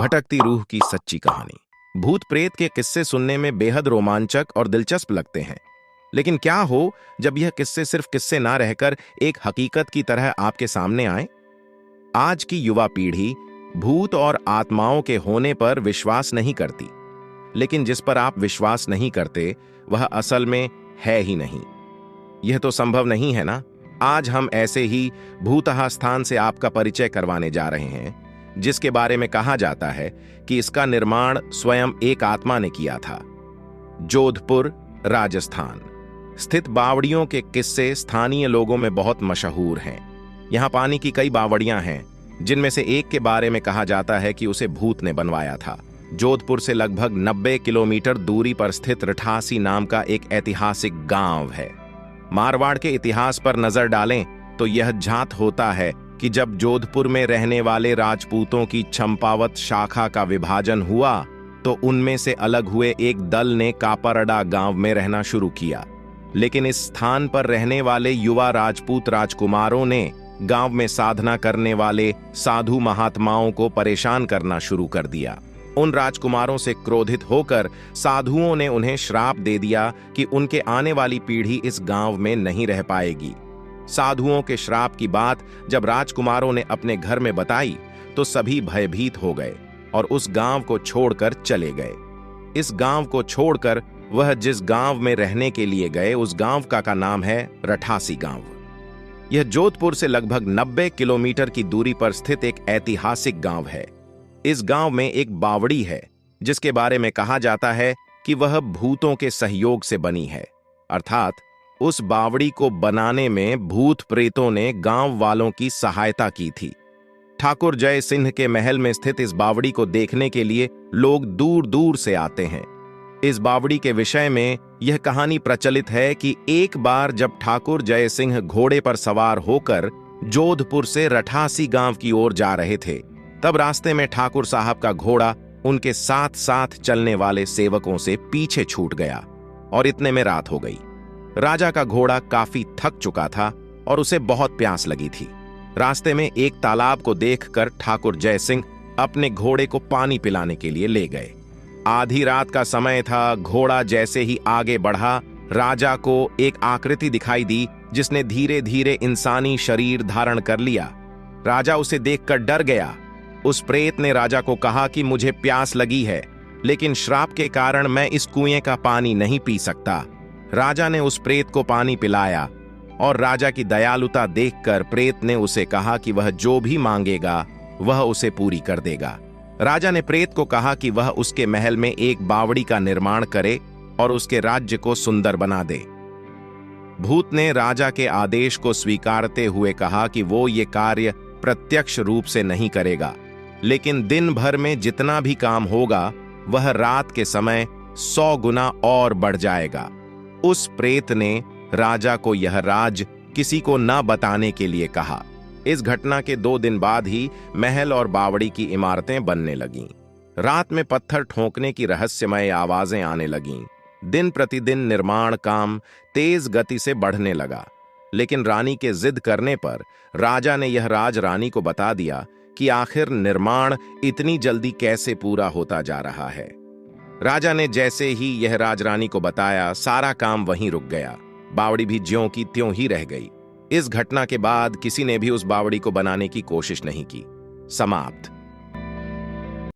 भटकती रूह की सच्ची कहानी। भूत प्रेत के किस्से सुनने में बेहद रोमांचक और दिलचस्प लगते हैं, लेकिन क्या हो जब यह किस्से सिर्फ किस्से ना रहकर एक हकीकत की तरह आपके सामने आए। आज की युवा पीढ़ी भूत और आत्माओं के होने पर विश्वास नहीं करती, लेकिन जिस पर आप विश्वास नहीं करते वह असल में है ही नहीं। यह तो संभव नहीं है ना। आज हम ऐसे ही भूतहा स्थान से आपका परिचय करवाने जा रहे हैं, जिसके बारे में कहा जाता है कि इसका निर्माण स्वयं एक आत्मा ने किया था। जोधपुर, राजस्थान स्थित बावड़ियों के किस्से स्थानीय लोगों में बहुत मशहूर हैं। यहाँ पानी की कई बावड़ियां हैं, जिनमें से एक के बारे में कहा जाता है कि उसे भूत ने बनवाया था। जोधपुर से लगभग 90 किलोमीटर दूरी पर स्थित रठासी नाम का एक ऐतिहासिक गांव है। मारवाड़ के इतिहास पर नजर डालें तो यह ज्ञात होता है कि जब जोधपुर में रहने वाले राजपूतों की चंपावत शाखा का विभाजन हुआ तो उनमें से अलग हुए एक दल ने कापरड़ा गांव में रहना शुरू किया। लेकिन इस स्थान पर रहने वाले युवा राजपूत राजकुमारों ने गांव में साधना करने वाले साधु महात्माओं को परेशान करना शुरू कर दिया। उन राजकुमारों से क्रोधित होकर साधुओं ने उन्हें श्राप दे दिया कि उनके आने वाली पीढ़ी इस गांव में नहीं रह पाएगी। साधुओं के श्राप की बात जब राजकुमारों ने अपने घर में बताई तो सभी भयभीत हो गए और उस गांव को छोड़कर चले गए। इस गांव को छोड़कर वह जिस गांव में रहने के लिए गए उस गांव का नाम है रठासी गांव। यह जोधपुर से लगभग 90 किलोमीटर की दूरी पर स्थित एक ऐतिहासिक गांव है। इस गांव में एक बावड़ी है, जिसके बारे में कहा जाता है कि वह भूतों के सहयोग से बनी है, अर्थात उस बावड़ी को बनाने में भूत प्रेतों ने गांव वालों की सहायता की थी। ठाकुर जय सिंह के महल में स्थित इस बावड़ी को देखने के लिए लोग दूर दूर से आते हैं। इस बावड़ी के विषय में यह कहानी प्रचलित है कि एक बार जब ठाकुर जय सिंह घोड़े पर सवार होकर जोधपुर से रठासी गांव की ओर जा रहे थे, तब रास्ते में ठाकुर साहब का घोड़ा उनके साथ साथ चलने वाले सेवकों से पीछे छूट गया और इतने में रात हो गई। राजा का घोड़ा काफी थक चुका था और उसे बहुत प्यास लगी थी। रास्ते में एक तालाब को देखकर ठाकुर जय सिंह अपने घोड़े को पानी पिलाने के लिए ले गए। आधी रात का समय था। घोड़ा जैसे ही आगे बढ़ा, राजा को एक आकृति दिखाई दी जिसने धीरे धीरे इंसानी शरीर धारण कर लिया। राजा उसे देखकर डर गया। उस प्रेत ने राजा को कहा कि मुझे प्यास लगी है, लेकिन श्राप के कारण मैं इस कुएं का पानी नहीं पी सकता। राजा ने उस प्रेत को पानी पिलाया और राजा की दयालुता देखकर प्रेत ने उसे कहा कि वह जो भी मांगेगा वह उसे पूरी कर देगा। राजा ने प्रेत को कहा कि वह उसके महल में एक बावड़ी का निर्माण करे और उसके राज्य को सुंदर बना दे। भूत ने राजा के आदेश को स्वीकारते हुए कहा कि वो ये कार्य प्रत्यक्ष रूप से नहीं करेगा, लेकिन दिन भर में जितना भी काम होगा वह रात के समय 100 गुना और बढ़ जाएगा। उस प्रेत ने राजा को यह राज किसी को न बताने के लिए कहा। इस घटना के 2 दिन बाद ही महल और बावड़ी की इमारतें बनने लगीं। रात में पत्थर ठोकने की रहस्यमय आवाजें आने लगीं। दिन प्रतिदिन निर्माण काम तेज गति से बढ़ने लगा, लेकिन रानी के जिद करने पर राजा ने यह राज रानी को बता दिया कि आखिर निर्माण इतनी जल्दी कैसे पूरा होता जा रहा है। राजा ने जैसे ही यह राज रानी को बताया, सारा काम वहीं रुक गया। बावड़ी भी ज्यों की त्यों ही रह गई। इस घटना के बाद किसी ने भी उस बावड़ी को बनाने की कोशिश नहीं की। समाप्त।